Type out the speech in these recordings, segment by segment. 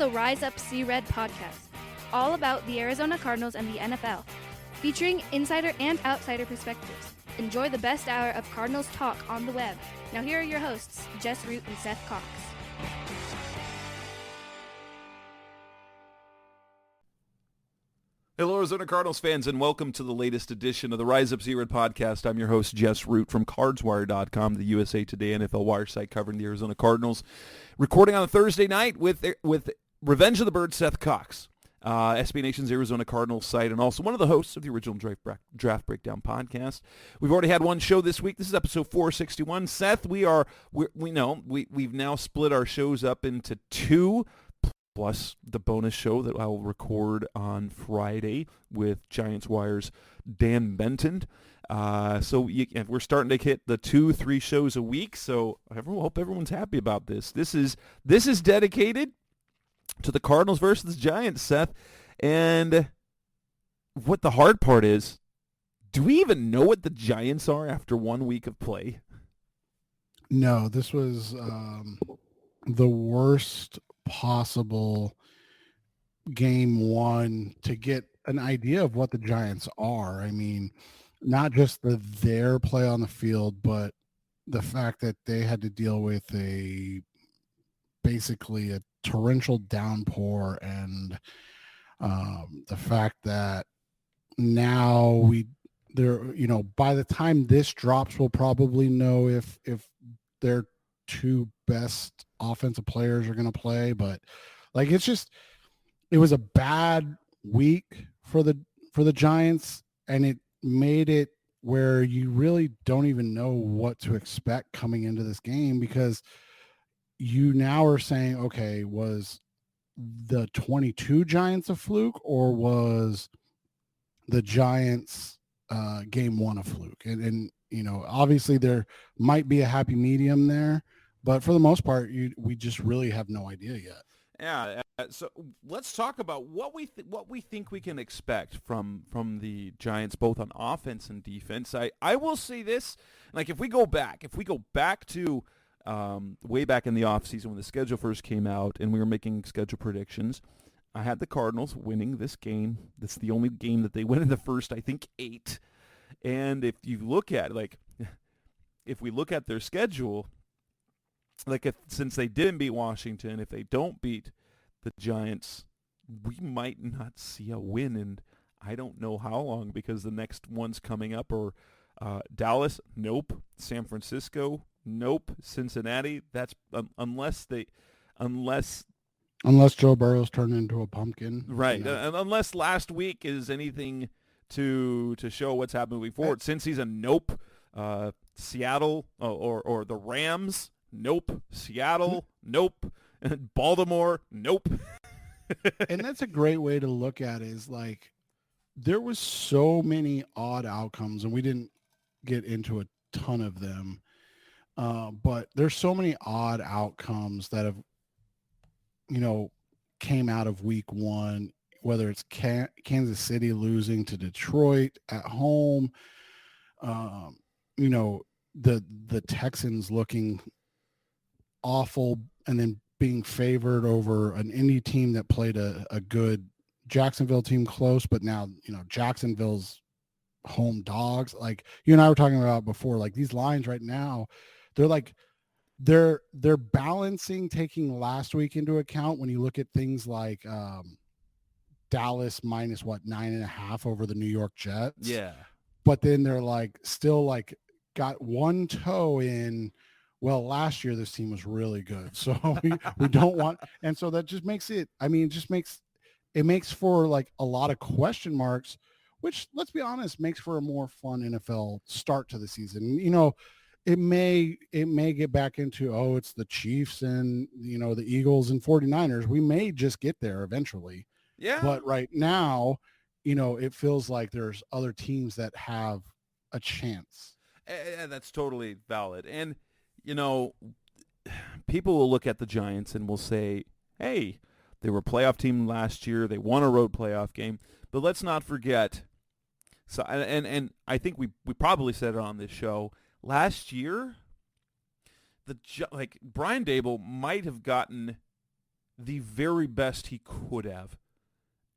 the Rise Up See Red podcast, all about the Arizona Cardinals and the NFL, featuring insider and outsider perspectives. Enjoy the best hour of Cardinals talk on the web. Now here are your hosts, Jess Root and Seth Cox. Hello, Arizona Cardinals fans, and welcome to the latest edition of the Rise Up See Red podcast. I'm your host, Jess Root from CardsWire.com, the USA Today NFL wire site covering the Arizona Cardinals. Recording on a Thursday night with Revenge of the Bird, Seth Cox, SB Nation's Arizona Cardinals site, and also one of the hosts of the original Draft Breakdown podcast. We've already had one show this week. This is episode 461. Seth, we've now split our shows up into two, plus the bonus show that I will record on Friday with Giants Wire's Dan Benton. So we're starting to hit the 2-3 shows a week, so I hope everyone's happy about this. This is dedicated to the Cardinals versus the Giants, Seth. And what the hard part is, do we even know what the Giants are after 1 week of play? No, this was the worst possible game one to get an idea of what the Giants are. I mean, not just their play on the field, but the fact that they had to deal with basically a torrential downpour, and the fact that now by the time this drops, we'll probably know if their two best offensive players are going to play. But it was a bad week for the Giants, and it made it where you really don't even know what to expect coming into this game, because you now are saying, okay, was the 22 Giants a fluke, or was the Giants game one a fluke? And obviously there might be a happy medium there, but for the most part, we just really have no idea yet. Yeah, so let's talk about what we think we can expect from the Giants, both on offense and defense. I will say this, like if we go back to way back in the offseason when the schedule first came out and we were making schedule predictions, I had the Cardinals winning this game. That's the only game that they win in the first, I think, 8. And if you look at if we look at their schedule, since they didn't beat Washington, if they don't beat the Giants, we might not see a win in I don't know how long, because the next ones coming up are Dallas, nope. San Francisco, nope. Cincinnati, that's unless Joe Burrow's turned into a pumpkin, right? Unless last week is anything to show what's happening moving forward. Since he's a nope. Seattle or the Rams, nope. Seattle, nope. Baltimore, nope. And that's a great way to look at it, is like there was so many odd outcomes, and we didn't get into a ton of them. But there's so many odd outcomes that have, came out of week one, whether it's Kansas City losing to Detroit at home, the Texans looking awful and then being favored over an Indy team that played a good Jacksonville team close, but now, Jacksonville's home dogs. Like you and I were talking about before, like these lines right now, they're balancing, taking last week into account when you look at things like Dallas minus 9.5 over the New York Jets. Yeah. But then they're still got one toe in. Well, last year this team was really good, so we don't want, and so that just makes it. I mean, it makes for a lot of question marks, which, let's be honest, makes for a more fun NFL start to the season. It may get back into, it's the Chiefs and the Eagles and 49ers. We may just get there eventually. Yeah. But right now, it feels like there's other teams that have a chance. And that's totally valid. And people will look at the Giants and will say, hey, they were a playoff team last year. They won a road playoff game. But let's not forget, so and I think we probably said it on this show, last year, Brian Dable might have gotten the very best he could have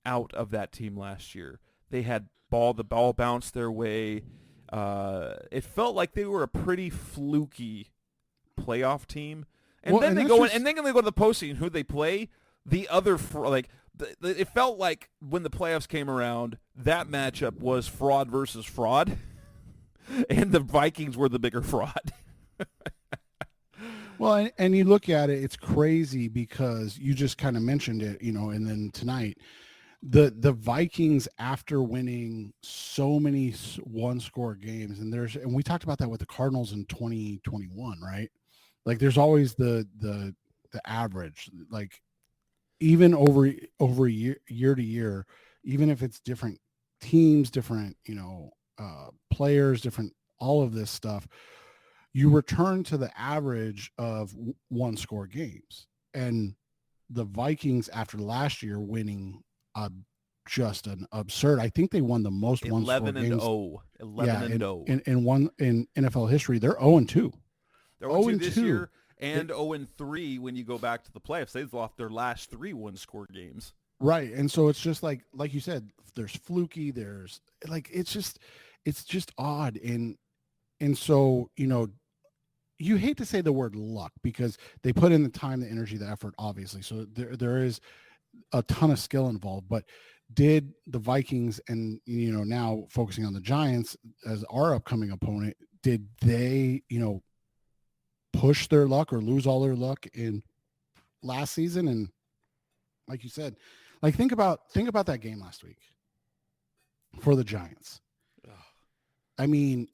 out of that team last year. They had the ball bounced their way. It felt like they were a pretty fluky playoff team. And then they go in to the postseason. Who they play? The other it felt like when the playoffs came around, that matchup was fraud versus fraud, and the Vikings were the bigger fraud. Well, and you look at it, it's crazy because you just kind of mentioned it, and then tonight, the Vikings, after winning so many one-score games, and we talked about that with the Cardinals in 2021, right? Like there's always the average, like even over year to year, even if it's different teams, different, players, different, all of this stuff, you return to the average of one-score games. And the Vikings, after last year winning just an absurd, I think they won the most one-score games. 11-0. In NFL history. They're 0-2. They're 0-2 this year and 0-3 when you go back to the playoffs. They've lost their last 3 one-score games. Right. And so it's just like you said, there's fluky, there's like, it's just odd. And so, you hate to say the word luck because they put in the time, the energy, the effort, obviously. So there is a ton of skill involved, but did the Vikings and, now focusing on the Giants as our upcoming opponent, did they, push their luck or lose all their luck in last season? And like you said, like think about that game last week for the Giants. I mean,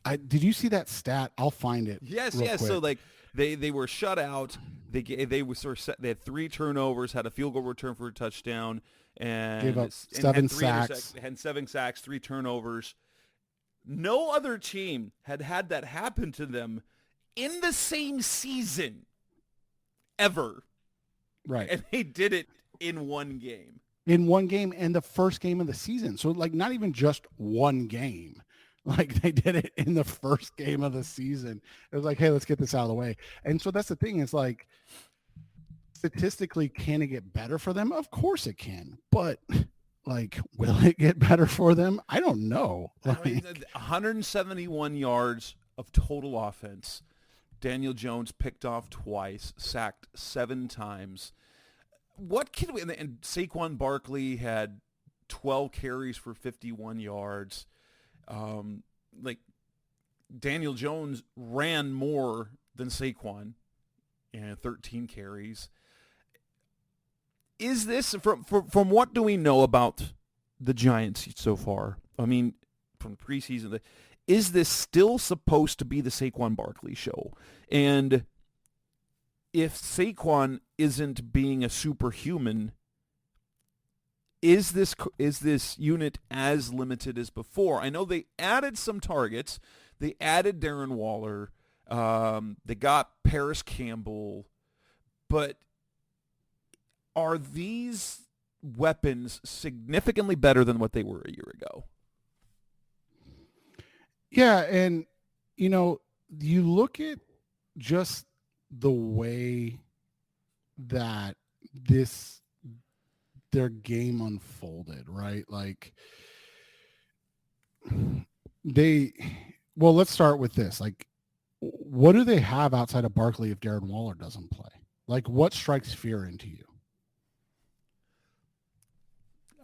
did you see that stat? I'll find it. Yes. Quick. So like they were shut out. They were sort of they had 3 turnovers, had a field goal return for a touchdown, and gave up 7 sacks. Had 7 sacks, 3 turnovers. No other team had that happen to them in the same season ever. Right. And they did it in one game. And the first game of the season. So like not even just one game. Like they did it in the first game of the season. It was like, hey, let's get this out of the way. And so that's the thing is like, statistically, can it get better for them? Of course it can. But like, will it get better for them? I don't know. Like, 171 yards of total offense. Daniel Jones picked off twice, sacked 7 times. What can we? And Saquon Barkley had 12 carries for 51 yards. Like Daniel Jones ran more than Saquon, and 13 carries. Is this from what do we know about the Giants so far? I mean, from preseason, is this still supposed to be the Saquon Barkley show? And if Saquon isn't being a superhuman, is this unit as limited as before? I know they added some targets. They added Darren Waller. They got Paris Campbell. But are these weapons significantly better than what they were a year ago? Yeah, and you look at just the way that their game unfolded, right? Like let's start with this. Like, what do they have outside of Barkley if Darren Waller doesn't play? Like, what strikes fear into you?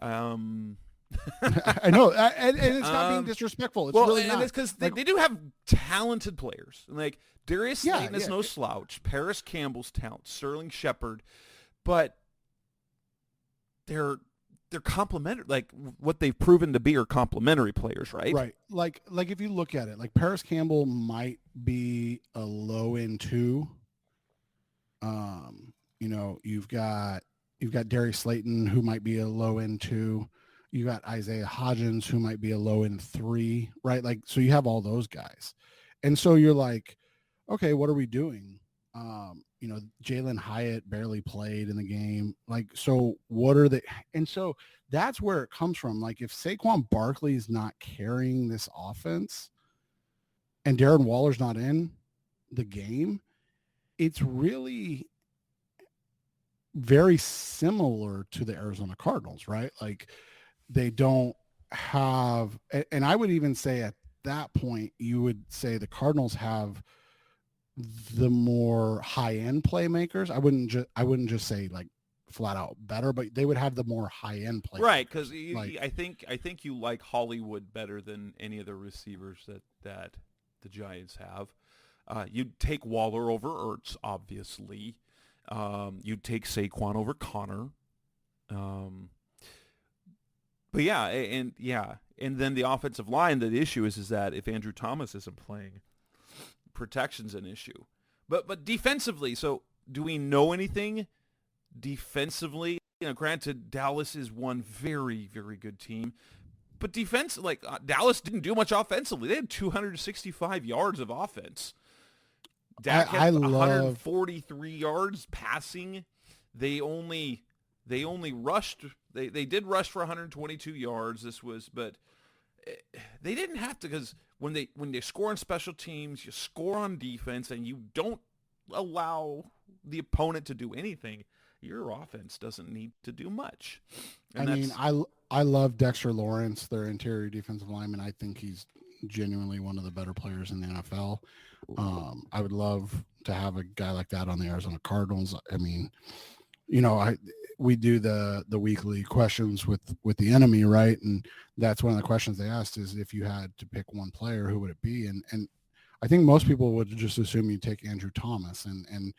I know, and it's not being disrespectful. It's really not. And it's because they do have talented players. Like Darius Slayton is no slouch. Paris Campbell's talent. Sterling Shepard, but they're complementary. Like what they've proven to be are complementary players, right? Right. Like if you look at it, like Paris Campbell might be a low end 2. You've got Darius Slayton who might be a low end 2. You got Isaiah Hodgins who might be a low end 3, right? Like, so you have all those guys. And so you're like, okay, what are we doing? Jalen Hyatt barely played in the game. Like, so what are they? And so that's where it comes from. Like if Saquon Barkley is not carrying this offense and Darren Waller's not in the game, it's really very similar to the Arizona Cardinals, right? Like they don't have, and I would even say at that point, you would say the Cardinals have the more high-end playmakers. I wouldn't just say like flat out better, but they would have the more high-end playmakers. Right, because like, I think you like Hollywood better than any of the receivers that the Giants have. You'd take Waller over Ertz, obviously. You'd take Saquon over Connor. But and then the offensive line. The issue is that if Andrew Thomas isn't playing, protection's an issue. But defensively, so do we know anything defensively? Granted, Dallas is one very, very good team. But defense, Dallas didn't do much offensively. They had 265 yards of offense. Dak had 143 yards passing. They only rushed. They did rush for 122 yards. But they didn't have to, because when they score on special teams, you score on defense, and you don't allow the opponent to do anything. Your offense doesn't need to do much. And I love Dexter Lawrence, their interior defensive lineman. I think he's genuinely one of the better players in the NFL. I would love to have a guy like that on the Arizona Cardinals. I mean, we do the weekly questions with the enemy, right? And that's one of the questions they asked is, if you had to pick one player, who would it be? And I think most people would just assume you take Andrew Thomas, and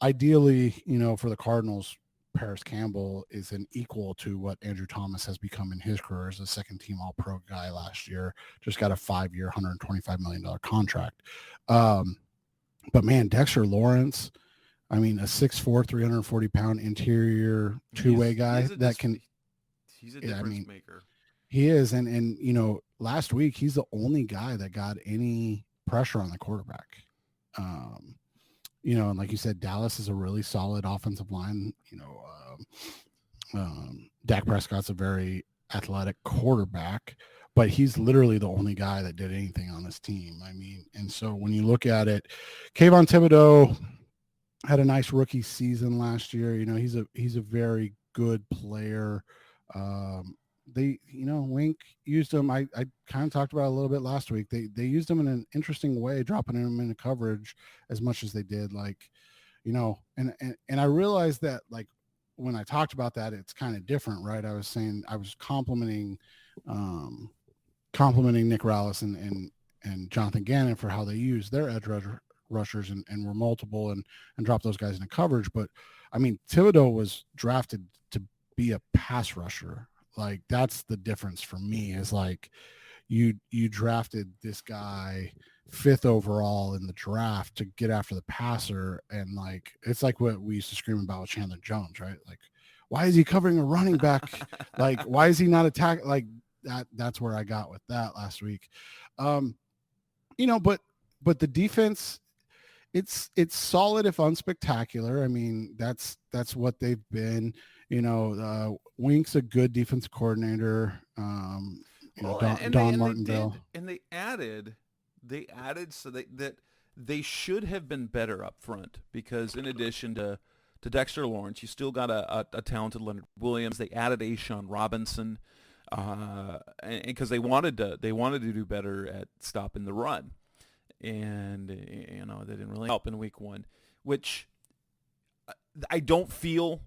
ideally, for the Cardinals, Paris Campbell is an equal to what Andrew Thomas has become in his career as a second-team All-Pro guy last year. Just got a 5-year, $125 million contract. But man, Dexter Lawrence, I mean, a 6'4", 340-pound interior two-way guy that can. He's a difference maker. He is, and last week he's the only guy that got any pressure on the quarterback. And like you said, Dallas is a really solid offensive line. Dak Prescott's a very athletic quarterback, but he's literally the only guy that did anything on this team. I mean, and so when you look at it, Kayvon Thibodeau had a nice rookie season last year. He's a very good player. Wink used him. I kind of talked about it a little bit last week. They used him in an interesting way, dropping him into coverage as much as they did. And I realized that, when I talked about that, it's kind of different, right? I was saying I was complimenting Nick Rallis and Jonathan Gannon for how they use their edge rushers and were multiple and drop those guys into coverage. But I mean, Thibodeau was drafted to be a pass rusher. That's the difference for me, is you drafted this guy 5th overall in the draft to get after the passer. And it's like what we used to scream about with Chandler Jones, right? Why is he covering a running back? Why is he not attacking? That's where I got with that last week. But the defense, it's solid if unspectacular. I mean, that's what they've been. Wink's a good defensive coordinator. Don Martinville. They added so that they should have been better up front, because in addition to Dexter Lawrence, you still got a talented Leonard Williams. They added Ashawn Robinson, and because they wanted to do better at stopping the run, and they didn't really help in week 1, which I don't feel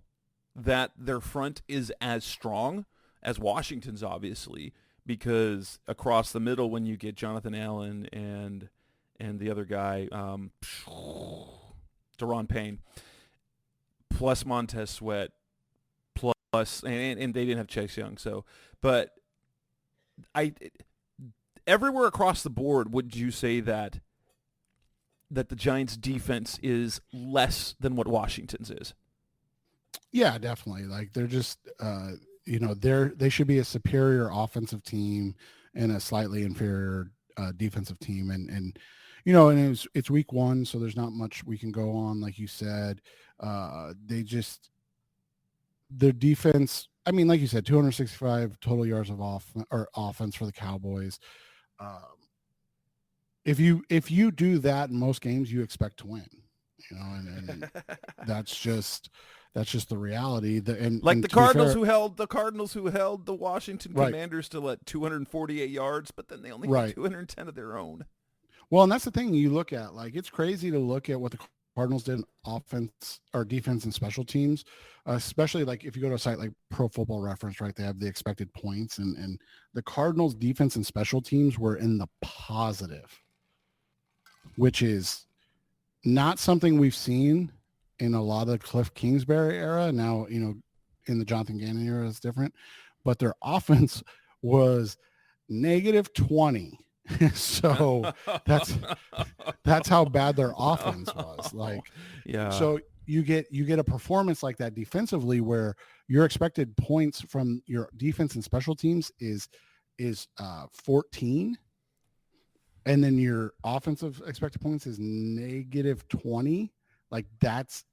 that their front is as strong as Washington's, obviously, because across the middle, when you get Jonathan Allen and the other guy, Daron Payne, plus Montez Sweat, plus and they didn't have Chase Young, but everywhere across the board, would you say that the Giants' defense is less than what Washington's is? Yeah, definitely. They're just, they should be a superior offensive team and a slightly inferior defensive team. And it's week 1, so there's not much we can go on. Like you said, their defense, I mean, like you said, 265 total yards of offense for the Cowboys. If you do that in most games, you expect to win, and that's just That's just the reality. The Cardinals who held the Washington Commanders to 248 yards, but then they only had 210 of their own. Well, and that's the thing you look at. Like, it's crazy to look at what the Cardinals did in offense or defense and special teams, especially like if you go to a site like Pro Football Reference, right? They have the expected points, and the Cardinals defense and special teams were in the positive, which is not something we've seen in a lot of the Cliff Kingsbury era. Now, in the Jonathan Gannon era is different, but their offense was -20. So that's how bad their offense was. Like, yeah. So you get a performance like that defensively where your expected points from your defense and special teams is 14, and then your offensive expected points is -20. Like, that's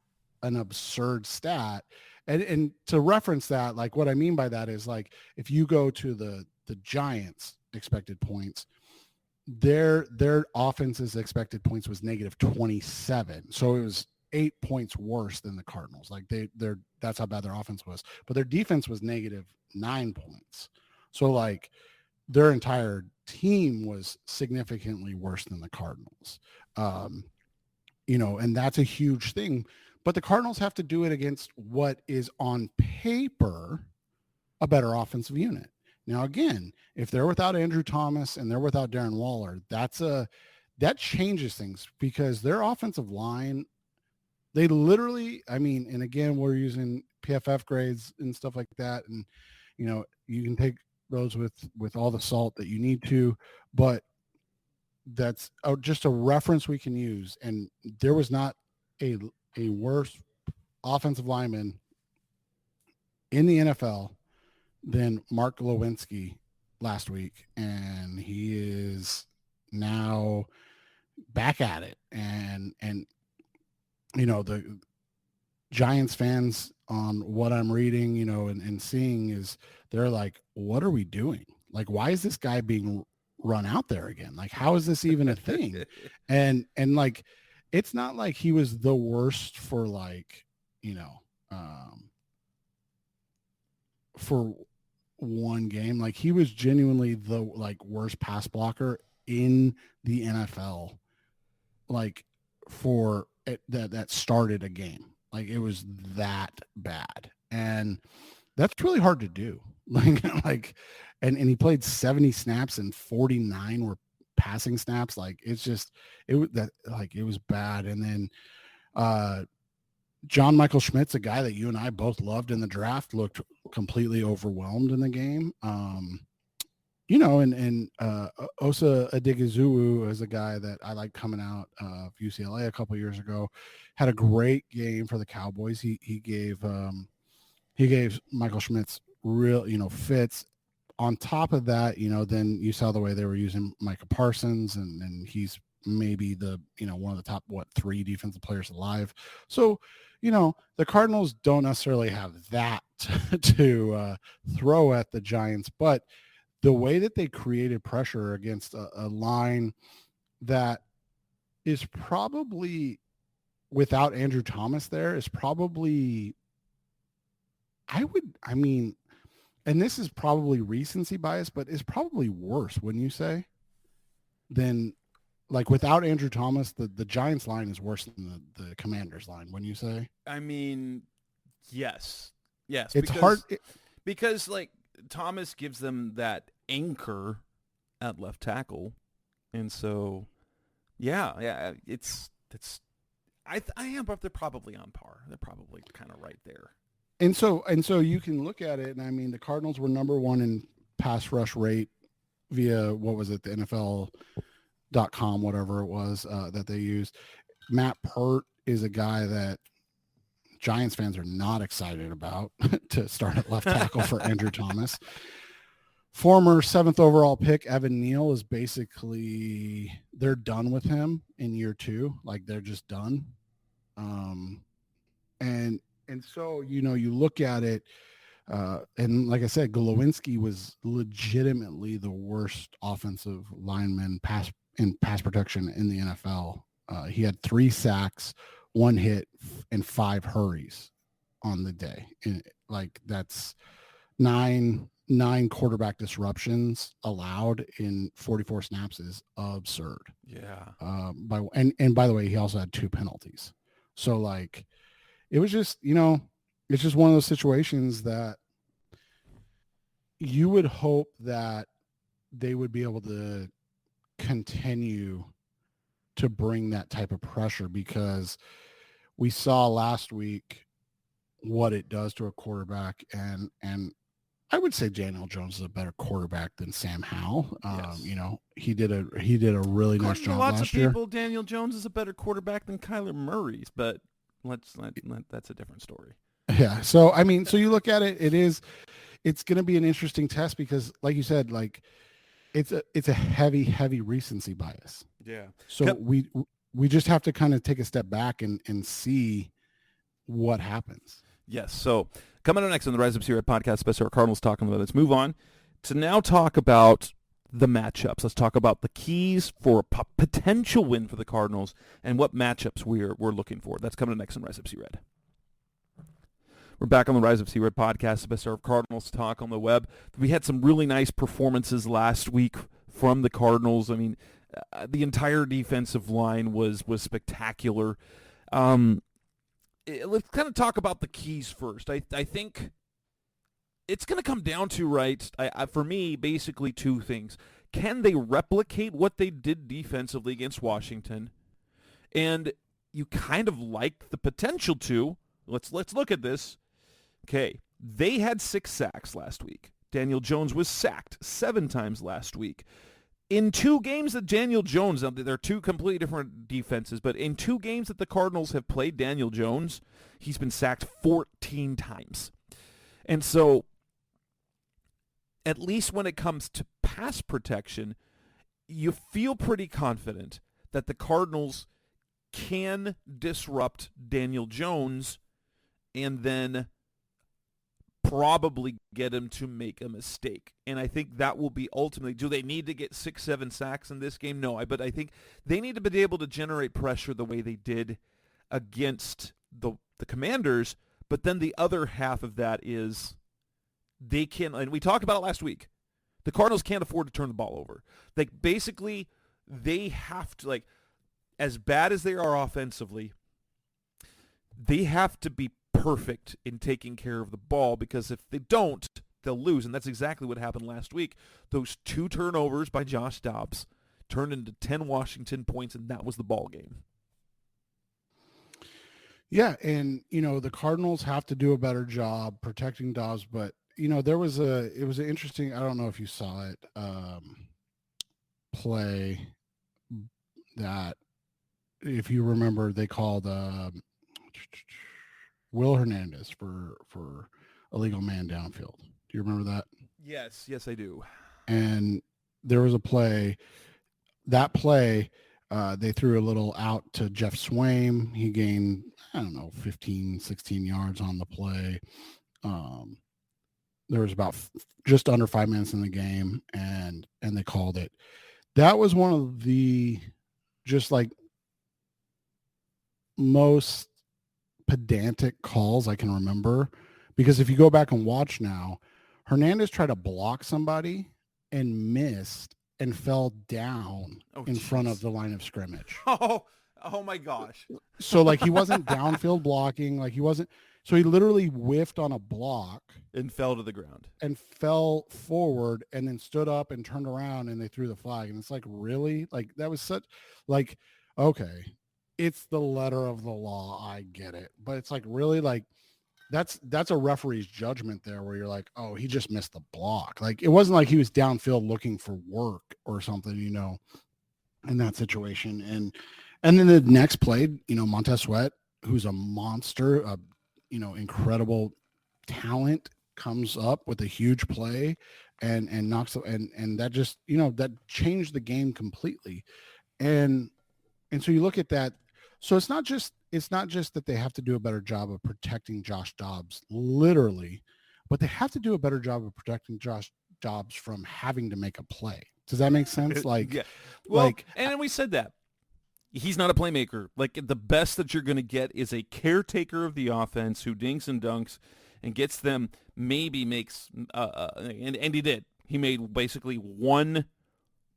an absurd stat. And to reference that, like, what I mean by that is, like, if you go to the Giants expected points, their offense's expected points was -27. So it was 8 points worse than the Cardinals. Like, that's how bad their offense was. But their defense was -9 points. So, like, their entire team was significantly worse than the Cardinals. And that's a huge thing. But the Cardinals have to do it against what is on paper a better offensive unit. Now, again, if they're without Andrew Thomas and they're without Darren Waller, that changes things, because their offensive line, they literally, and again, we're using PFF grades and stuff like that. And, you can take those with all the salt that you need to, but that's just a reference we can use. And there was not a worse offensive lineman in the NFL than Mark Lewinsky last week, and he is now back at it. And the Giants fans, on what I'm reading, and seeing, is they're like, what are we doing? Like, why is this guy being run out there again? Like, how is this even a thing? and like, it's not like he was the worst for, like, for one game. Like, he was genuinely the, like, worst pass blocker in the NFL, like, for it, that started a game. Like, it was that bad. And that's really hard to do. And he played 70 snaps and 49 were passing snaps. Like, it was bad. And then John Michael Schmidt's a guy that you and I both loved in the draft, looked completely overwhelmed in the game. Osa Adigizuru is a guy that I like coming out of UCLA a couple of years ago, had a great game for the Cowboys. He gave Michael Schmidt's real, fits. On top of that, then you saw the way they were using Micah Parsons, and he's maybe the, one of the top, 3 defensive players alive. So, the Cardinals don't necessarily have that to throw at the Giants, but the way that they created pressure against a line that is probably, without Andrew Thomas there, is probably, and this is probably recency bias, but is probably worse, wouldn't you say, than, like, without Andrew Thomas, the Giants line is worse than the Commanders line, wouldn't you say? Yes. It's hard. Because, like, Thomas gives them that anchor at left tackle. And so, yeah, I am, but they're probably on par. They're probably kind of right there. And so you can look at it, and the Cardinals were number 1 in pass rush rate via, what was it, the NFL.com, whatever it was that they used. Matt Pert is a guy that Giants fans are not excited about to start at left tackle for Andrew Thomas. Former 7th overall pick Evan Neal is basically, they're done with him in year 2. Like, they're just done. And so, you look at it, and like I said, Glowinski was legitimately the worst offensive lineman pass protection in the NFL. He had 3 sacks, 1 hit, and 5 hurries on the day. Like that's nine quarterback disruptions allowed in 44 snaps is absurd. Yeah. And by the way, he also had 2 penalties. So like, it was just, it's just one of those situations that you would hope that they would be able to continue to bring that type of pressure, because we saw last week what it does to a quarterback, and I would say Daniel Jones is a better quarterback than Sam Howell. Yes. He did a really nice job lots last of people, year. Daniel Jones is a better quarterback than Kyler Murray's, but that's a different story. Yeah. So I mean, so you look at it, it's going to be an interesting test because, like you said, like it's a heavy recency bias. Yeah. So we just have to kind of take a step back and see what happens. Yes. So coming up next on the Rise Up Series podcast, special Cardinals talking about. Let's move on to now talk about the matchups. Let's talk about the keys for a potential win for the Cardinals and what matchups we're looking for. That's coming up next on Rise Up Series. We're back on the Rise of Sea Red podcast, the best of Cardinals talk on the web. We had some really nice performances last week from the Cardinals. I mean, the entire defensive line was spectacular. Let's kind of talk about the keys first. I think it's going to come down to, right, for me, basically 2 things. Can they replicate what they did defensively against Washington? And you kind of like the potential to. Let's look at this. Okay, they had 6 sacks last week. Daniel Jones was sacked 7 times last week. In 2 games that Daniel Jones, they're 2 completely different defenses, but in 2 games that the Cardinals have played Daniel Jones, he's been sacked 14 times. And so, at least when it comes to pass protection, you feel pretty confident that the Cardinals can disrupt Daniel Jones and then probably get him to make a mistake. And I think that will be ultimately, do they need to get 6-7 sacks in this game? No, but I think they need to be able to generate pressure the way they did against the Commanders. But then the other half of that is they can, and we talked about it last week, the Cardinals can't afford to turn the ball over. Like, basically, they have to, like, as bad as they are offensively, they have to be perfect in taking care of the ball, because if they don't, they'll lose. And that's exactly what happened last week. Those 2 turnovers by Josh Dobbs turned into 10 Washington points, and that was the ball game. Yeah, and the Cardinals have to do a better job protecting Dobbs, but it was an interesting, I don't know if you saw it, play that, if you remember, they called Will Hernandez for illegal man downfield. Do you remember that? Yes, I do. And there was a play. That play, they threw a little out to Jeff Swaim. He gained, 15, 16 yards on the play. There was about just under 5 minutes in the game, and they called it. That was one of the just like most pedantic calls I can remember, because if you go back and watch now, Hernandez tried to block somebody and missed and fell down in front of the line of scrimmage. Oh my gosh. So like he wasn't downfield blocking, like he wasn't, so he literally whiffed on a block and fell to the ground and fell forward and then stood up and turned around and they threw the flag. And it's like, really? Like that was such, like, okay, it's the letter of the law. I get it. But it's like, really, like that's a referee's judgment there where you're like, oh, he just missed the block. Like it wasn't like he was downfield looking for work or something, in that situation. And then the next play, Montez Sweat, who's a monster, incredible talent, comes up with a huge play and knocks, and that just, that changed the game completely. And so you look at that. So it's not just that they have to do a better job of protecting Josh Dobbs, literally, but they have to do a better job of protecting Josh Dobbs from having to make a play. Does that make sense? Like, yeah. Well, like, and then we said that. he's not a playmaker. Like, the best that you're going to get is a caretaker of the offense who dinks and dunks and gets them, maybe makes, and he did. He made basically one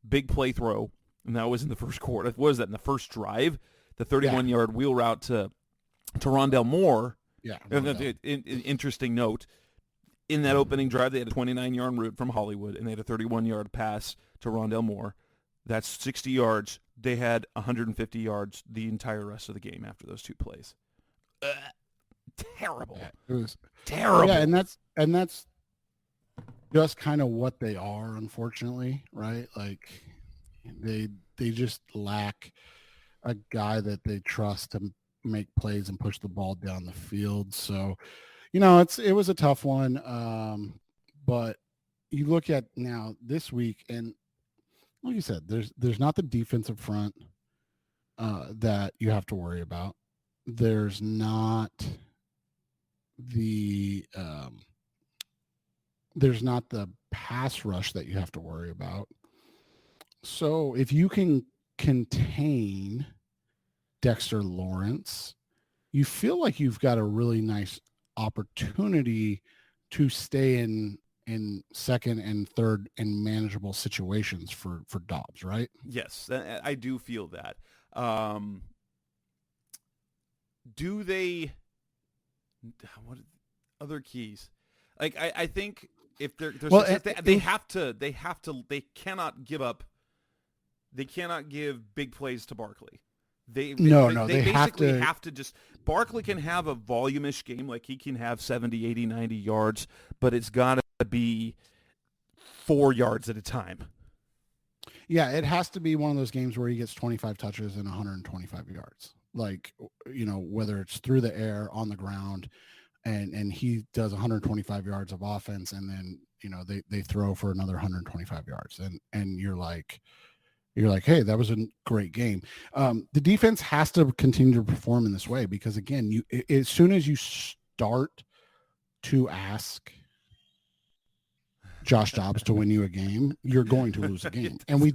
big play throw, and that was in the first quarter. What was that, in the first drive? The 31-yard wheel route to Rondell Moore. Yeah. Interesting note. In that opening drive, they had a 29-yard route from Hollywood, and they had a 31-yard pass to Rondell Moore. That's 60 yards. They had 150 yards the entire rest of the game after those two plays. Terrible. Yeah, it was terrible. Yeah, and that's just kind of what they are, unfortunately, right? Like they just lack a guy that they trust to make plays and push the ball down the field. So, it was a tough one. But you look at now this week, and like you said, there's not the defensive front that you have to worry about. There's not the pass rush that you have to worry about. So if you can contain Dexter Lawrence, you feel like you've got a really nice opportunity to stay in second and third and manageable situations for Dobbs, right? Yes, I do feel that. Do they? What other keys? Like I think if there's they cannot give up. They cannot give big plays to Barkley. They basically have to just. Barkley can have a volumish game, like he can have 70, 80, 90 yards, but it's got to be 4 yards at a time. Yeah, it has to be one of those games where he gets 25 touches and 125 yards. Like, whether it's through the air, on the ground, and he does 125 yards of offense, and then, they throw for another 125 yards. And you're like, hey, that was a great game. The defense has to continue to perform in this way because, again, as soon as you start to ask Josh Dobbs to win you a game, you're going to lose a game. And we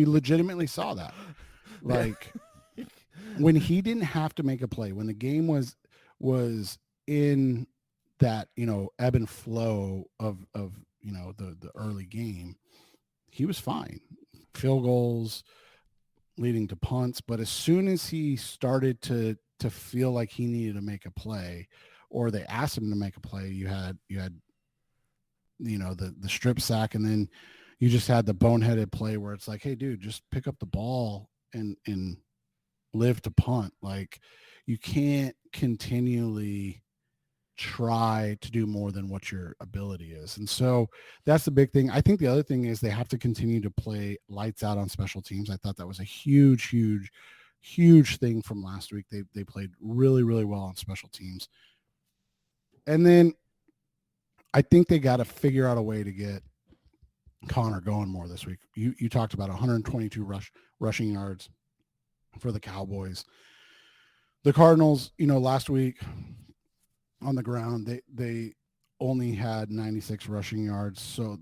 legitimately saw that. Like, when he didn't have to make a play, when the game was in that, ebb and flow of the early game, he was fine. Field goals leading to punts, but as soon as he started to feel like he needed to make a play, or they asked him to make a play, you had the strip sack, and then you just had the boneheaded play where it's like, hey dude, just pick up the ball and live to punt. Like, you can't continually try to do more than what your ability is. And so that's the big thing. I think the other thing is they have to continue to play lights out on special teams. I thought that was a huge thing from last week. They played really, really well on special teams. And then I think they got to figure out a way to get Connor going more this week. You talked about 122 rushing yards for the Cowboys. The Cardinals, last week on the ground, they only had 96 rushing yards. So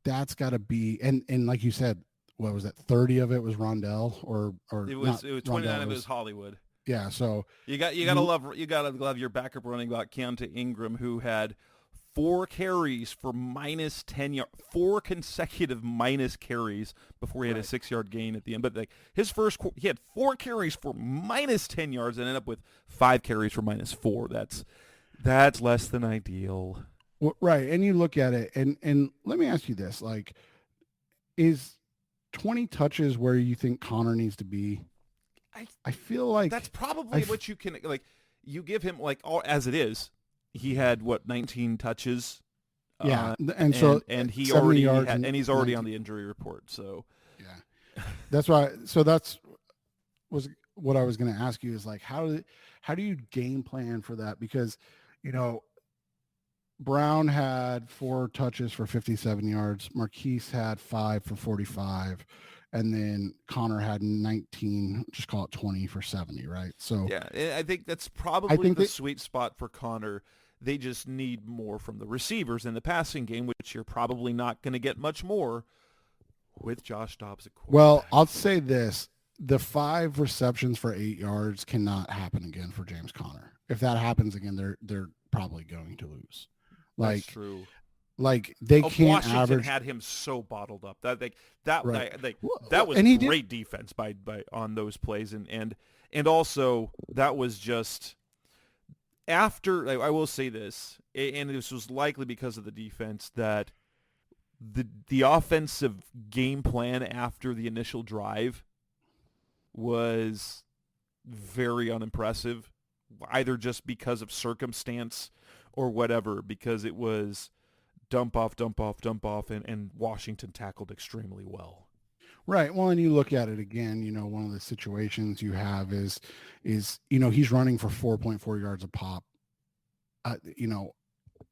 that's got to be, and like you said, what was that? 30 of it was Rondell, or it was 29 of it was Hollywood. Yeah. So you gotta love your backup running back Keontae Ingram, who had 4 carries for minus 10 yards, 4 consecutive minus carries before he had a 6-yard gain at the end. But like he had 4 carries for minus 10 yards and ended up with 5 carries for minus 4. That's less than ideal. Well, right. And you look at it, and let me ask you this, like, is 20 touches where you think Connor needs to be? I feel like that's probably what you can, like, you give him, like, all as it is. He had 19 touches. Yeah. He's already on the injury report. So yeah, that's why. So was what I was going to ask you is, like, how do you game plan for that? Because, Brown had 4 touches for 57 yards. Marquise had 5 for 45. And then Connor had 19, just call it 20 for 70, right? So yeah, I think that's probably the sweet spot for Connor. They just need more from the receivers in the passing game, which you're probably not going to get much more with Josh Dobbs at quarterback. Well, I'll say this. the 5 receptions for 8 yards cannot happen again for James Conner. If that happens again, they're probably going to lose. That's true. Like they can't Washington average. had him so bottled up that Right. that was And he great defense by on those plays, and also that was just after. I will say this, and this was likely because of the defense, that the offensive game plan after the initial drive was very unimpressive, either just because of circumstance or whatever, because it was dump off, and Washington tackled extremely well. Right. Well, and you look at it again, one of the situations you have is he's running for 4.4 yards a pop.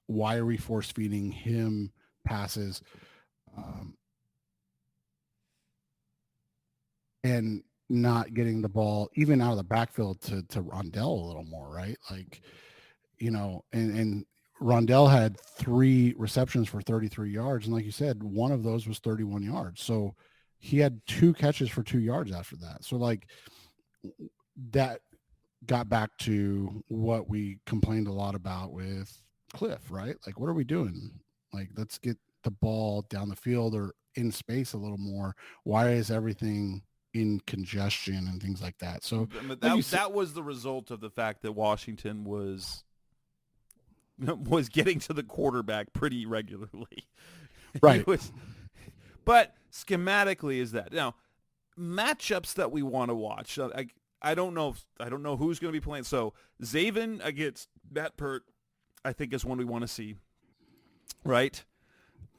Why are we force feeding him passes? And not getting the ball even out of the backfield to Rondell a little more, right? Like, and Rondell had 3 receptions for 33 yards. And like you said, one of those was 31 yards. So he had 2 catches for 2 yards after that. So like that got back to what we complained a lot about with Cliff, right? Like, what are we doing? Like, let's get the ball down the field or in space a little more. Why is everything in congestion and things like that? So that was the result of the fact that Washington was getting to the quarterback pretty regularly. Right. But schematically is that. Now, matchups that we want to watch, I don't know who's going to be playing. So Zaven against Matt Pert, I think, is one we want to see, right?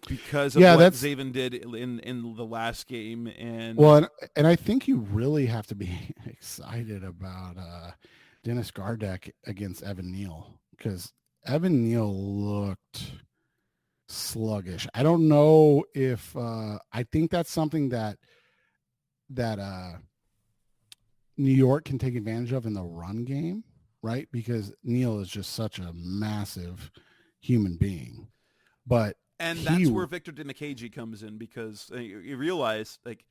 Because of what Zaven did in the last game. And I think you really have to be excited about Dennis Gardeck against Evan Neal, because Evan Neal looked sluggish. I don't know if I think that's something that New York can take advantage of in the run game, right? Because Neal is just such a massive human being. And that's where Victor Dimukeje comes in, because you realize, like,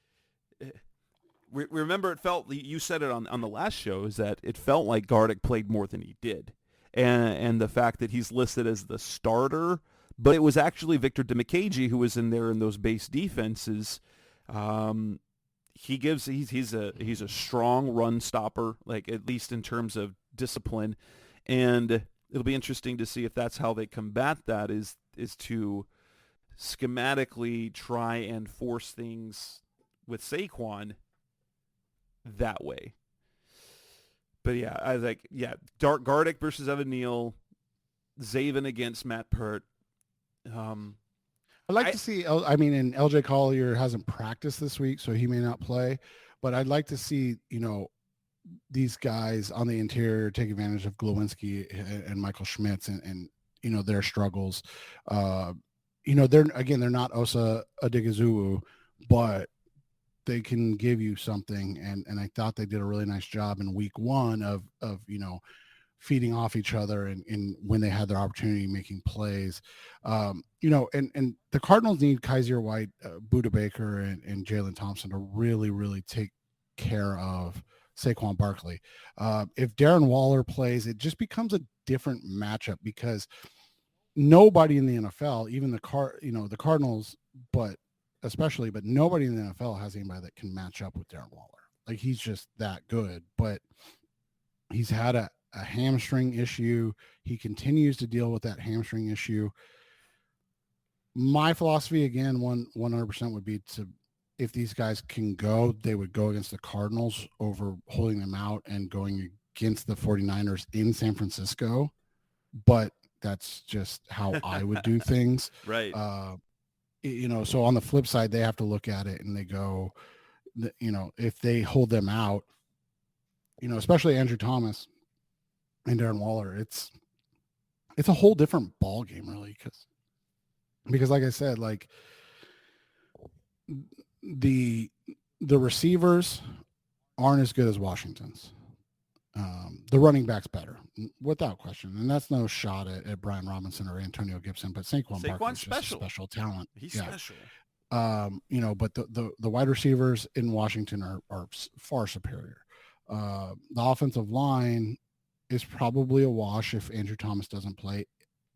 we remember it felt, you said it on the last show, is that it felt like Gardeck played more than he did. And the fact that he's listed as the starter, but it was actually Victor Dimukeje who was in there in those base defenses. He's a strong run stopper, like, at least in terms of discipline, and it'll be interesting to see if that's how they combat that, is to schematically try and force things with Saquon that way. But yeah, I was like, Gardeck versus Evan Neal, Zaven against Matt Pert. I'd like to see, and LJ Collier hasn't practiced this week, so he may not play, but I'd like to see, these guys on the interior take advantage of Glowinski and Michael Schmitz and their struggles. They're not Osa Odigizuru, but they can give you something. And I thought they did a really nice job in week 1 of feeding off each other and when they had their opportunity, making plays. And the Cardinals need Kaiser White, Budda Baker, and Jalen Thompson to really, really take care of Saquon Barkley. If Darren Waller plays, it just becomes a different matchup, because nobody in the NFL, even the Cardinals, but nobody in the NFL has anybody that can match up with Darren Waller. Like, he's just that good, but he's had a hamstring issue. He continues to deal with that hamstring issue. My philosophy, again, 100% would be if these guys can go, they would go against the Cardinals over holding them out and going against the 49ers in San Francisco. But that's just how I would do things. Right. So on the flip side, they have to look at it and they go, if they hold them out, especially Andrew Thomas and Darren Waller, it's a whole different ball game, really, because like I said, like, the receivers aren't as good as Washington's. The running back's better, without question, and that's no shot at Brian Robinson or Antonio Gibson, but Saquon Barkley is just a special talent. He's special. But the wide receivers in Washington are far superior. The offensive line is probably a wash if Andrew Thomas doesn't play,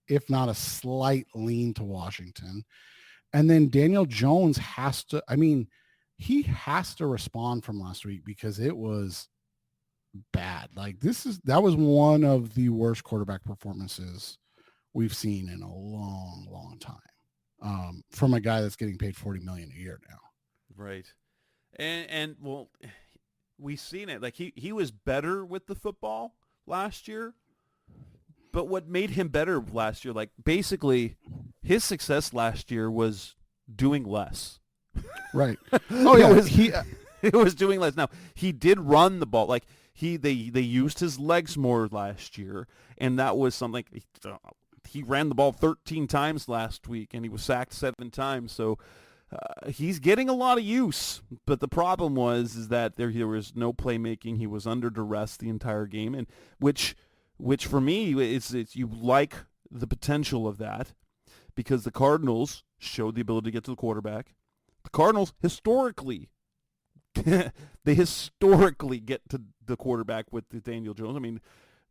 if not a slight lean to Washington. And then Daniel Jones he has to respond from last week because it was bad. Like that was one of the worst quarterback performances we've seen in a long, long time. From a guy that's getting paid $40 million a year now. Right. And well, we've seen it. Like he was better with the football last year, but what made him better last year, like basically his success last year was doing less. Right. Oh yeah. It was doing less. Now he did run the ball. Like they used his legs more last year, and that was something. He ran the ball 13 times last week, and he was sacked 7 times. So he's getting a lot of use. But the problem is that there was no playmaking. He was under duress the entire game, and which for me it's you like the potential of that because the Cardinals showed the ability to get to the quarterback. The Cardinals historically get to the quarterback with Daniel Jones. I mean,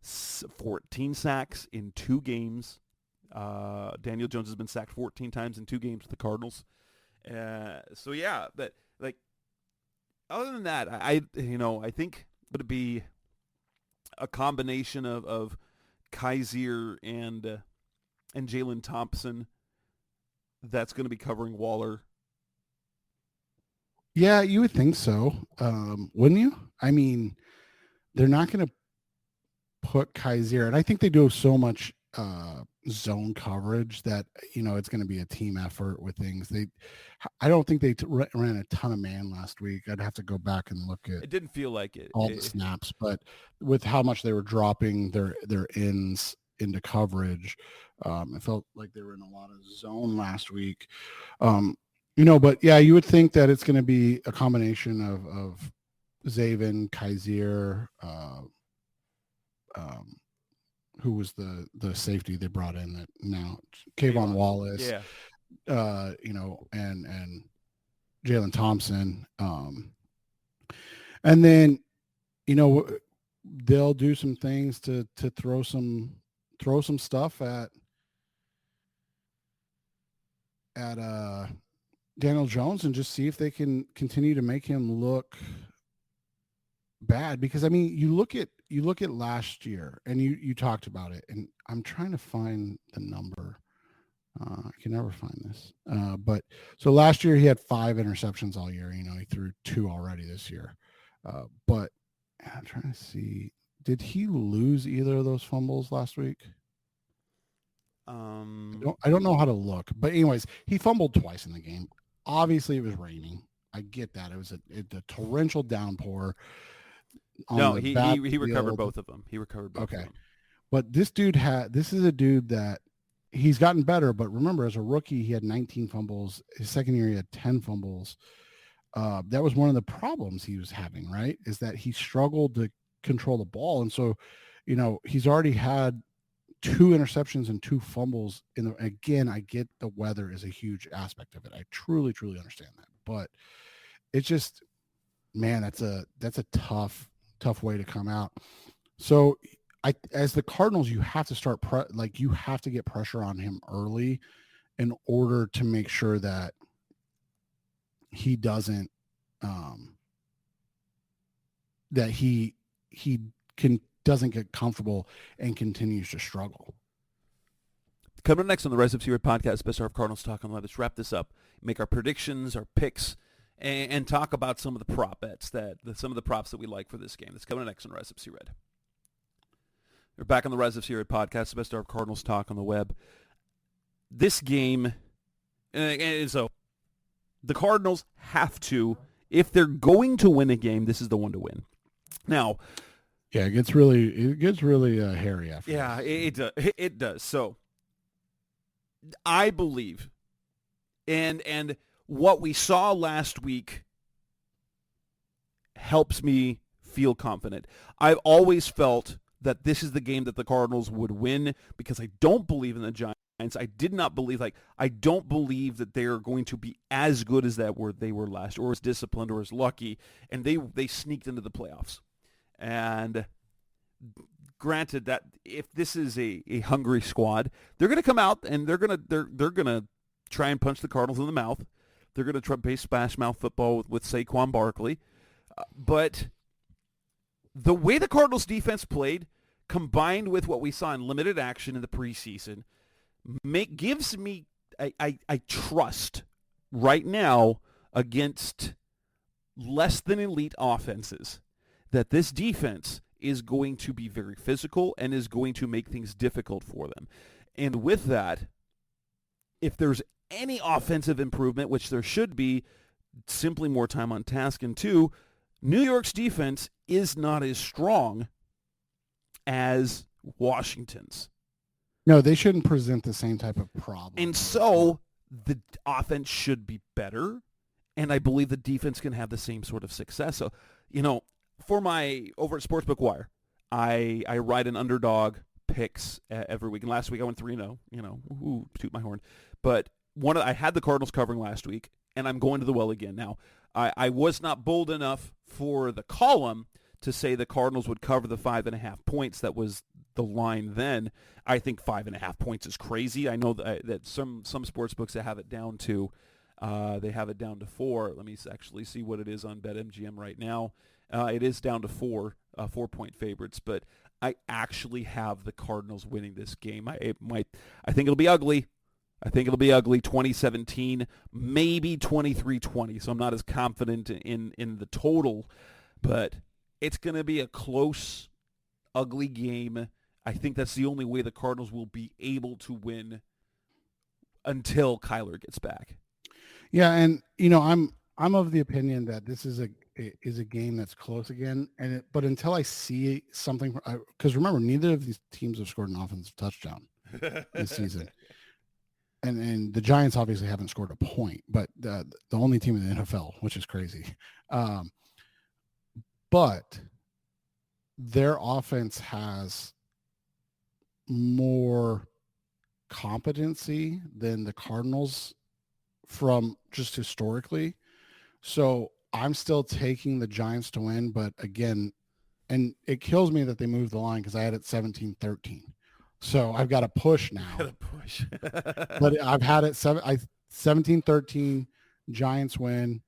14 sacks in 2 games. Daniel Jones has been sacked 14 times in 2 games with the Cardinals. So yeah, but like other than that, I think would be a combination of Kaiser and Jalen Thompson that's going to be covering Waller. Yeah, you would think so, wouldn't you? I mean, they're not going to put Kaiser, and I think they do so much zone coverage that it's going to be a team effort with things. I don't think they ran a ton of man last week. I'd have to go back and look at. It didn't feel like it. All the snaps, but with how much they were dropping their ends into coverage, it felt like they were in a lot of zone last week. But yeah, you would think that it's going to be a combination of Zaven, Kaiser, who was the safety they brought in that now Kayvon Wallace, yeah, and Jalen Thompson, and then they'll do some things to throw some stuff at Daniel Jones and just see if they can continue to make him look bad. Because I mean, you look at last year, and you talked about it, and I'm trying to find the number. I can never find this. But so last year he had 5 interceptions all year. He threw 2 already this year. But I'm trying to see, did he lose either of those fumbles last week? I don't know how to look, but anyways, he fumbled twice in the game. Obviously, it was raining. I get that. It was a torrential downpour. No, he recovered both of them. He recovered both of them. But this is a dude that he's gotten better. But remember, as a rookie, he had 19 fumbles. His second year, he had 10 fumbles. That was one of the problems he was having, right? Is that he struggled to control the ball. And so, he's already had 2 interceptions and 2 fumbles. Again, I get the weather is a huge aspect of it. I truly, truly understand that. But it's just, man, that's a tough way to come out. So as the Cardinals, you have to start you have to get pressure on him early in order to make sure that he doesn't doesn't get comfortable and continues to struggle. Coming up next on the Rise Up Series podcast, Best of Cardinals Talk on. Let's wrap this up, make our predictions, our picks, and talk about some of the prop bets some of the props that we like for this game. That's coming up next on Rise Up Series. We're back on the Rise Up Series podcast, the Best of Cardinals Talk on the web. This game, and so the Cardinals have to, if they're going to win a game, this is the one to win. Now, yeah, it gets really hairy after. Yeah, it does. So I believe, and what we saw last week helps me feel confident. I've always felt that this is the game that the Cardinals would win because I don't believe in the Giants I did not believe, I don't believe that they are going to be as good as they were last, or as disciplined, or as lucky, and they sneaked into the playoffs. And granted that if this is a hungry squad, they're going to come out and they're going to try and punch the Cardinals in the mouth. They're going to try to play smash mouth football with Saquon Barkley. But the way the Cardinals defense played, combined with what we saw in limited action in the preseason, gives me I trust right now against less than elite offenses that this defense is going to be very physical and is going to make things difficult for them. And with that, if there's any offensive improvement, which there should be, simply more time on task. And two, New York's defense is not as strong as Washington's. No, they shouldn't present the same type of problem. And so the offense should be better, and I believe the defense can have the same sort of success. So, for my over at Sportsbook Wire, I write an underdog picks every week. And last week I went 3-0, toot my horn. But I had the Cardinals covering last week, and I'm going to the well again. Now, I was not bold enough for the column to say the Cardinals would cover the 5.5 points. That was the line then. I think 5.5 points is crazy. I know that some sports books that have it down to they have it down to 4. Let me actually see what it is on BetMGM right now. It is down to 4-point favorites, but I actually have the Cardinals winning this game. I think it'll be ugly. I think it'll be ugly, 2017, maybe 23-20. So I'm not as confident in the total, but it's going to be a close, ugly game. I think that's the only way the Cardinals will be able to win until Kyler gets back. Yeah, and I'm of the opinion that this is a game that's close again, but until I see something, because remember, neither of these teams have scored an offensive touchdown this season. And the Giants obviously haven't scored a point, but the only team in the NFL, which is crazy. But their offense has more competency than the Cardinals from just historically. So I'm still taking the Giants to win, but again, and it kills me that they moved the line because I had it 17-13. So I've got to push now. But I've had it 17-13, Giants win.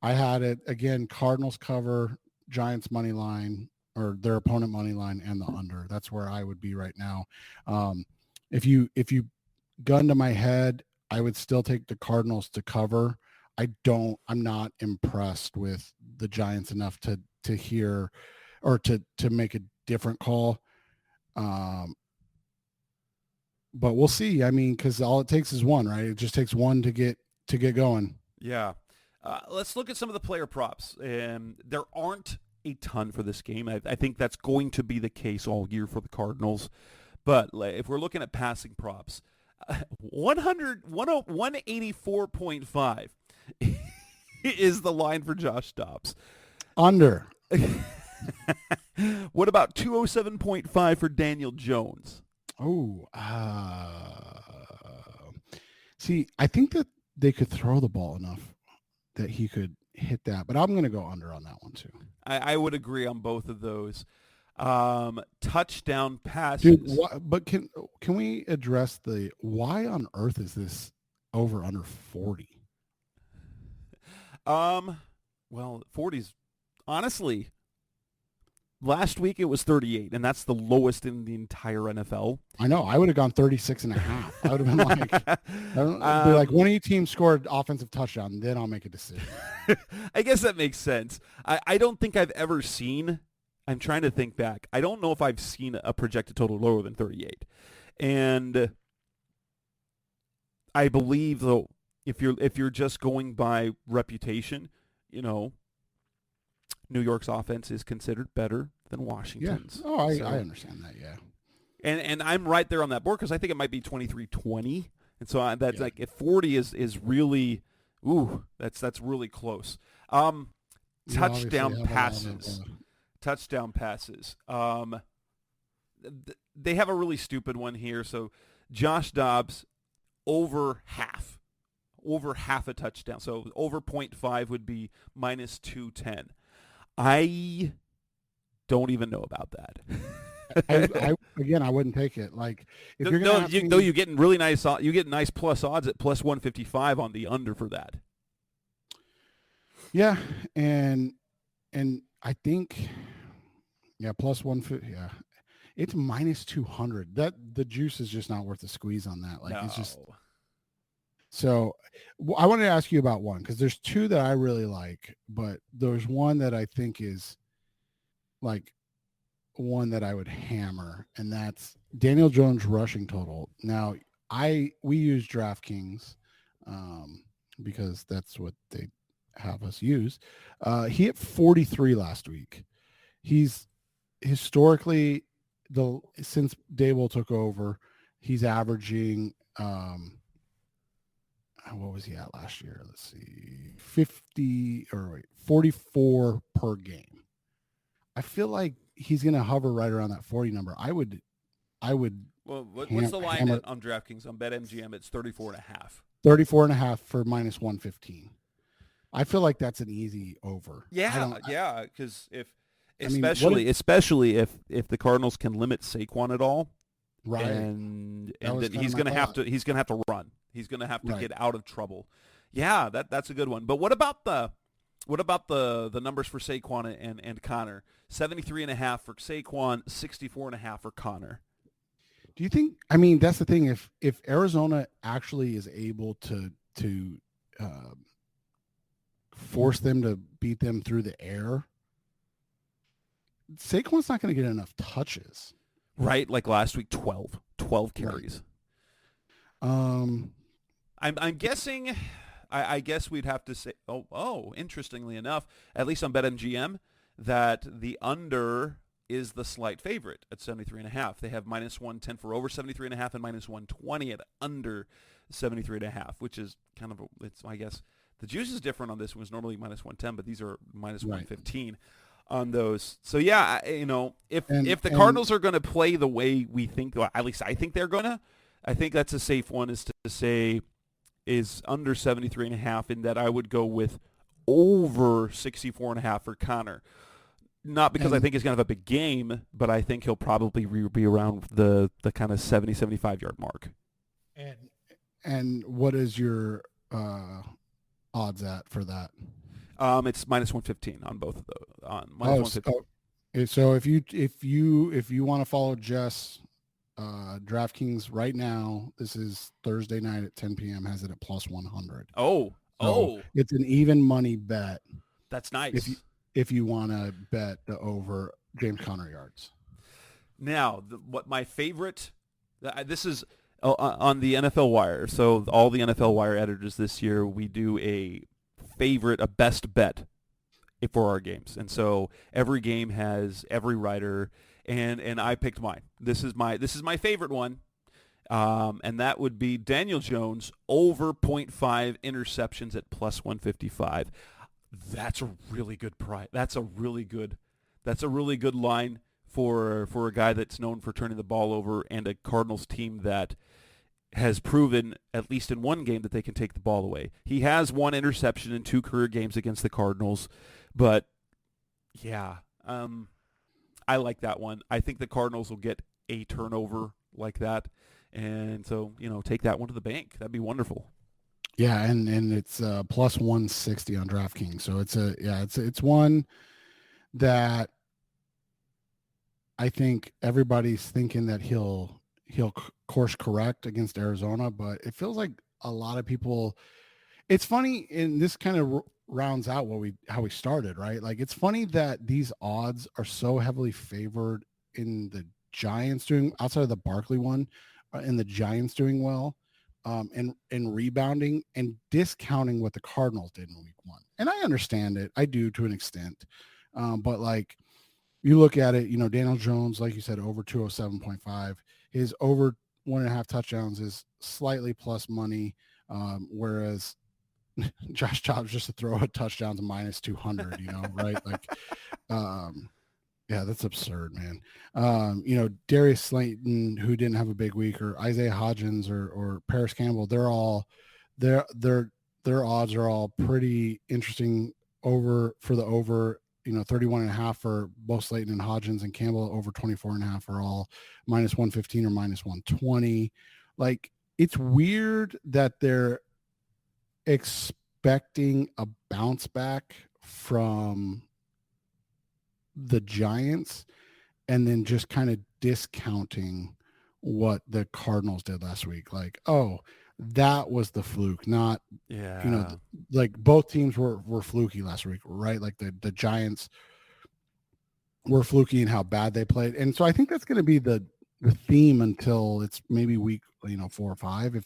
I had it again, Cardinals cover, Giants money line, or their opponent money line, and the under. That's where I would be right now. If you gun to my head, I would still take the Cardinals to cover. I'm not impressed with the Giants enough to hear or to make a different call. But we'll see. I mean, because all it takes is one, right? It just takes one to get going. Yeah. Let's look at some of the player props. There aren't a ton for this game. I think that's going to be the case all year for the Cardinals. But if we're looking at passing props, 184.5 is the line for Josh Dobbs. Under. What about 207.5 for Daniel Jones? Oh, see, I think that they could throw the ball enough that he could hit that, but I'm going to go under on that one too. I would agree on both of those. Touchdown passes. Dude, but can we address why on earth is this over under 40? Well, 40's honestly. Last week it was 38, and that's the lowest in the entire NFL. I know. I would have gone 36.5. I would have been like, one of you teams scored offensive touchdown, then I'll make a decision. I guess that makes sense. I don't think I've ever seen, I'm trying to think back, I don't know if I've seen a projected total lower than 38. And I believe, though, if you're just going by reputation, New York's offense is considered better than Washington's. Yeah. Oh, I understand that, yeah. And I'm right there on that board because I think it might be 23-20. And so that's like, if 40 is really, that's really close. Touchdown passes. Touchdown passes. They have a really stupid one here. So Josh Dobbs over half a touchdown. So over 0.5 would be minus 210. I don't even know about that. I wouldn't take it. Like if you're no, gonna you get really nice. You get nice plus odds at plus 155 on the under for that. Yeah, and I think plus 150. Yeah, it's minus 200. That the juice is just not worth the squeeze on that. Like it's just. So I wanted to ask you about one because there's two that I really like, but there's one that I think is like one that I would hammer, and that's Daniel Jones rushing total. Now we use DraftKings because that's what they have us use. He hit 43 last week. He's historically since Dable took over, he's averaging what was he at last year? Let's see, 44 per game. I feel like he's going to hover right around that 40 number. I would. Well, what's the line on DraftKings? On BetMGM, it's 34.5. 34.5 for minus 115. I feel like that's an easy over. Yeah, because especially if the Cardinals can limit Saquon at all, right, and then he's going to have to run. He's going to have to get out of trouble. Yeah, that's a good one. But what about the numbers for Saquon and Connor? 73.5 for Saquon, 64.5 for Connor. Do you think? I mean, that's the thing. If Arizona actually is able to force them to beat them through the air, Saquon's not going to get enough touches. Right, like last week, 12 carries. Right. I'm guessing. I guess we'd have to say. Interestingly enough, at least on BetMGM, that the under is the slight favorite at 73.5. They have minus 110 for over 73.5 and minus 120 at under 73.5, which is kind of I guess the juice is different on this one. It's normally minus 110, but these are minus 115 on those. So yeah, if the Cardinals are going to play the way we think, well, at least I think they're going to, I think that's a safe one is to say is under 73.5, in that I would go with over 64.5 for Connor. Not because I think he's going to have a big game, but I think he'll probably be around the kind of 70, 75-yard mark. And what is your odds at for that? It's minus 115 on both of those. On minus 115. So if you want to follow Jess, DraftKings right now, this is Thursday night at 10 p.m. has it at plus 100. It's an even money bet. That's nice. If you want to bet the over James Conner yards. Now, what my favorite, this is on the NFL Wire. So all the NFL Wire editors this year, we do a best bet for our games. And so every game has every writer, and I picked mine. This is my favorite one. And that would be Daniel Jones over 0.5 interceptions at plus 155. That's a really good price. That's a really good line for a guy that's known for turning the ball over, and a Cardinals team that has proven, at least in one game, that they can take the ball away. He has one interception in 2 career games against the Cardinals, but yeah, I like that one. I think the Cardinals will get a turnover like that, and so take that one to the bank. That'd be wonderful. Yeah, and it's plus 160 on DraftKings. So it's one that I think everybody's thinking that he'll course correct against Arizona, but it feels like a lot of people. It's funny, and this kind of rounds out how we started, right? Like, it's funny that these odds are so heavily favored in the Giants doing outside of the Barkley one, and the Giants doing well. And rebounding and discounting what the Cardinals did in week 1. And I understand it. I do to an extent. But like you look at it, Daniel Jones, like you said, over 207.5. His over 1.5 touchdowns is slightly plus money. Whereas Josh Jacobs just to throw a touchdown to minus 200, right? Like, Yeah, that's absurd, man. Darius Slayton, who didn't have a big week, or Isaiah Hodgins or Paris Campbell, their odds are all pretty interesting over 31.5 for both Slayton and Hodgins, and Campbell over 24.5 are all minus 115 or minus 120. Like, it's weird that they're expecting a bounce back from the Giants and then just kind of discounting what the Cardinals did last week. Like, oh, that was the fluke, not, like both teams were fluky last week, right? Like the Giants were fluky in how bad they played. And so I think that's going to be the theme until it's maybe week, 4 or 5,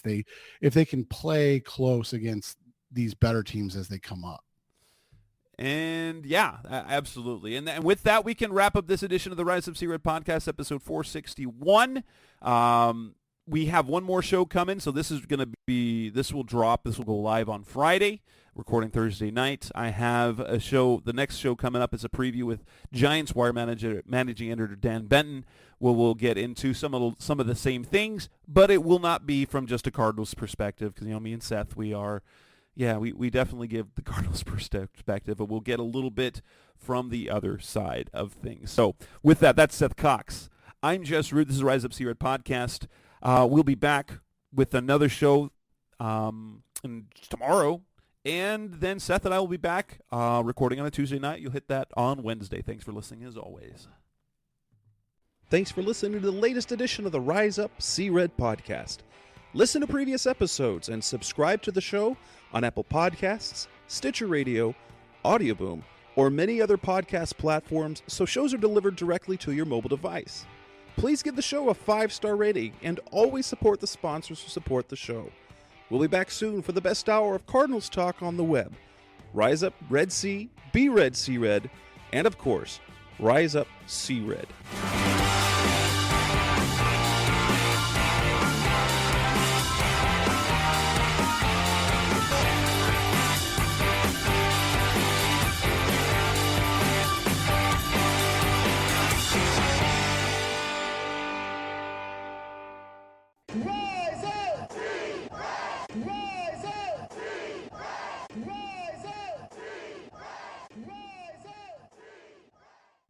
if they can play close against these better teams as they come up. And yeah, absolutely. And with that, we can wrap up this edition of the Rise Up Sea Red podcast, episode 461. We have one more show coming, so this will go live on Friday, recording Thursday night. I have a show, the next show coming up is a preview with Giants Wire managing editor Dan Benton, where we'll get into some of the same things, but it will not be from just a Cardinals perspective, because, me and Seth, we definitely give the Cardinals perspective, but we'll get a little bit from the other side of things. So with that, that's Seth Cox. I'm Jess Root. This is Rise Up Sea Red podcast. We'll be back with another show tomorrow, and then Seth and I will be back recording on a Tuesday night. You'll hit that on Wednesday. Thanks for listening as always. Thanks for listening to the latest edition of the Rise Up Sea Red podcast. Listen to previous episodes and subscribe to the show on Apple Podcasts, Stitcher Radio, Audioboom, or many other podcast platforms, so shows are delivered directly to your mobile device. Please give the show a 5-star rating and always support the sponsors who support the show. We'll be back soon for the best hour of Cardinals talk on the web. Rise up Red Sea, be Red Sea Red, and of course, Rise Up Sea Red.